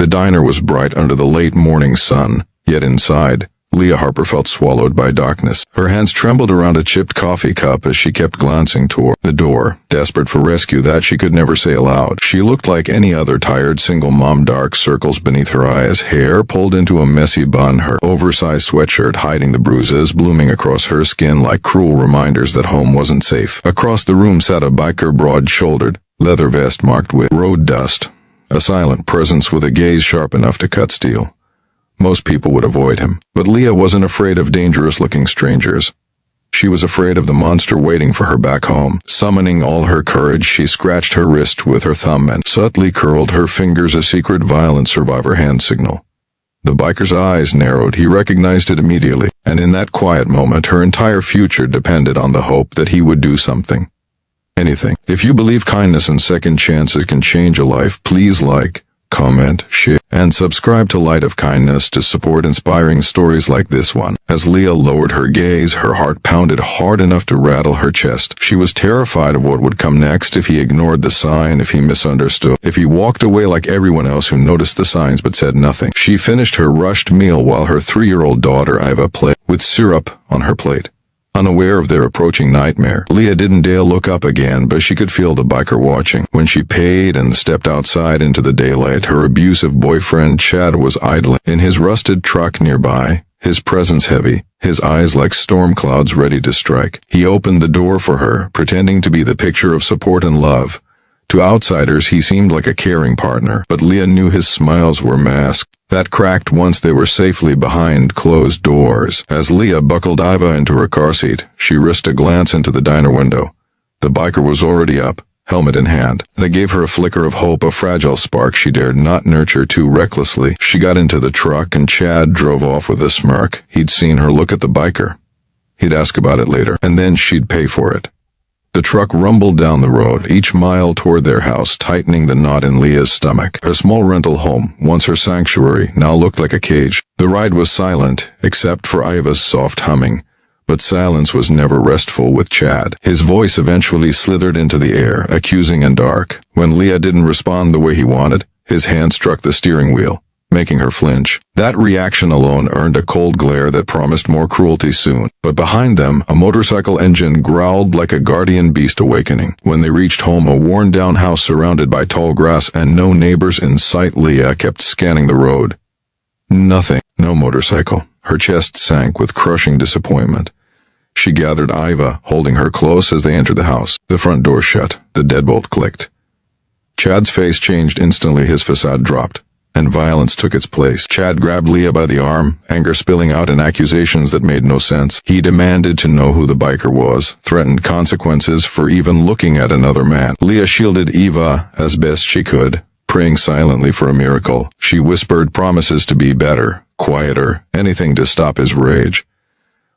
The diner was bright under the late morning sun, yet inside, Leah Harper felt swallowed by darkness. Her hands trembled around a chipped coffee cup as she kept glancing toward the door, desperate for rescue that she could never say aloud. She looked like any other tired single mom, dark circles beneath her eyes, hair pulled into a messy bun, her oversized sweatshirt hiding the bruises blooming across her skin like cruel reminders that home wasn't safe. Across the room sat a biker, broad-shouldered, leather vest marked with road dust, a silent presence with a gaze sharp enough to cut steel. Most people would avoid him, but Leah wasn't afraid of dangerous-looking strangers. She was afraid of the monster waiting for her back home. Summoning all her courage, she scratched her wrist with her thumb and subtly curled her fingers, a secret violent survivor hand signal. The biker's eyes narrowed. He recognized it immediately, and in that quiet moment her entire future depended on the hope that he would do something. Anything. If you believe kindness and second chances can change a life, please like, comment, share, and subscribe to Light of Kindness to support inspiring stories like this one. As Leah lowered her gaze, her heart pounded hard enough to rattle her chest. She was terrified of what would come next if he ignored the sign, if he misunderstood, if he walked away like everyone else who noticed the signs but said nothing. She finished her rushed meal while her 3-year-old daughter Iva played with syrup on her plate. Unaware of their approaching nightmare, Leah didn't dare look up again, but she could feel the biker watching. When she paid and stepped outside into the daylight, her abusive boyfriend Chad was idling in his rusted truck nearby, his presence heavy, his eyes like storm clouds ready to strike. He opened the door for her, pretending to be the picture of support and love. To outsiders, he seemed like a caring partner, but Leah knew his smiles were masked, that cracked once they were safely behind closed doors. As Leah buckled Iva into her car seat, she risked a glance into the diner window. The biker was already up, helmet in hand. That gave her a flicker of hope, a fragile spark she dared not nurture too recklessly. She got into the truck and Chad drove off with a smirk. He'd seen her look at the biker. He'd ask about it later, and then she'd pay for it. The truck rumbled down the road, each mile toward their house, tightening the knot in Leah's stomach. Her small rental home, once her sanctuary, now looked like a cage. The ride was silent, except for Iva's soft humming. But silence was never restful with Chad. His voice eventually slithered into the air, accusing and dark. When Leah didn't respond the way he wanted, his hand struck the steering wheel, making her flinch. That reaction alone earned a cold glare that promised more cruelty soon. But behind them, a motorcycle engine growled like a guardian beast awakening. When they reached home, a worn-down house surrounded by tall grass and no neighbors in sight, Leah kept scanning the road. Nothing. No motorcycle. Her chest sank with crushing disappointment. She gathered Iva, holding her close as they entered the house. The front door shut. The deadbolt clicked. Chad's face changed instantly. His facade dropped, and violence took its place. Chad grabbed Leah by the arm, anger spilling out in accusations that made no sense. He demanded to know who the biker was, threatened consequences for even looking at another man. Leah shielded Eva as best she could, praying silently for a miracle. She whispered promises to be better, quieter, anything to stop his rage.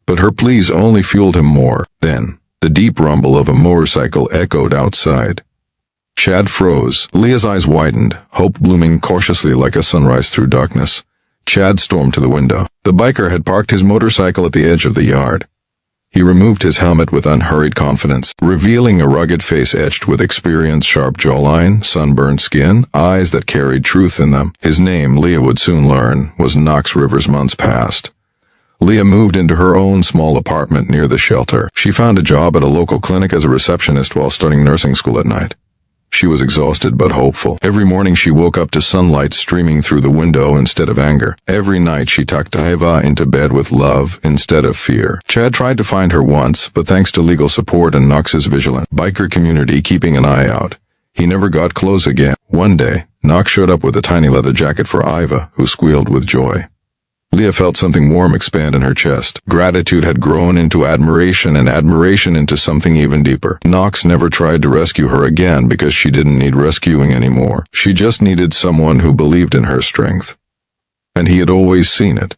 But her pleas only fueled him more. Then, the deep rumble of a motorcycle echoed outside. Chad froze. Leah's eyes widened, hope blooming cautiously like a sunrise through darkness. Chad stormed to the window. The biker had parked his motorcycle at the edge of the yard. He removed his helmet with unhurried confidence, revealing a rugged face etched with experience, sharp jawline, sunburned skin, eyes that carried truth in them. His name, Leah would soon learn, was Knox Rivers. Months passed. Leah moved into her own small apartment near the shelter. She found a job at a local clinic as a receptionist while starting nursing school at night. She was exhausted but hopeful. Every morning she woke up to sunlight streaming through the window instead of anger. Every night she tucked Iva into bed with love instead of fear. Chad tried to find her once, but thanks to legal support and Knox's vigilant biker community keeping an eye out, he never got close again. One day, Knox showed up with a tiny leather jacket for Iva, who squealed with joy. Leah felt something warm expand in her chest. Gratitude had grown into admiration, and admiration into something even deeper. Knox never tried to rescue her again because she didn't need rescuing anymore. She just needed someone who believed in her strength. And he had always seen it,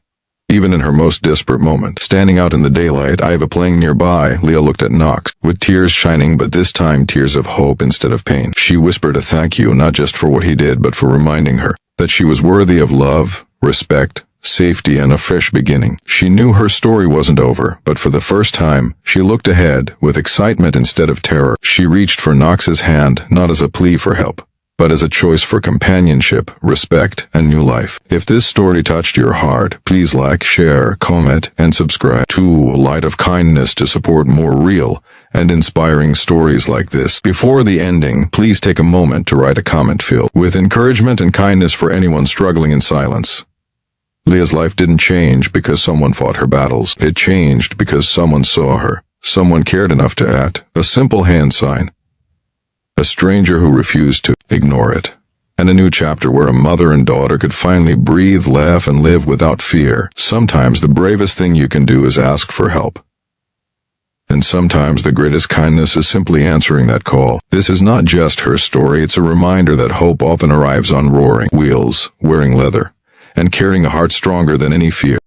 even in her most desperate moment. Standing out in the daylight, Iva playing nearby, Leah looked at Knox, with tears shining, but this time tears of hope instead of pain. She whispered a thank you, not just for what he did, but for reminding her that she was worthy of love, respect, safety, and a fresh beginning. She knew her story wasn't over, but for the first time, she looked ahead with excitement instead of terror. She reached for Knox's hand, not as a plea for help, but as a choice for companionship, respect, and new life. If this story touched your heart, please like, share, comment, and subscribe to Light of Kindness to support more real and inspiring stories like this. Before the ending, please take a moment to write a comment filled with encouragement and kindness for anyone struggling in silence. Leah's life didn't change because someone fought her battles. It changed because someone saw her. Someone cared enough to act. A simple hand sign. A stranger who refused to ignore it. And a new chapter where a mother and daughter could finally breathe, laugh, and live without fear. Sometimes the bravest thing you can do is ask for help. And sometimes the greatest kindness is simply answering that call. This is not just her story, it's a reminder that hope often arrives on roaring wheels, wearing leather, and carrying a heart stronger than any fear.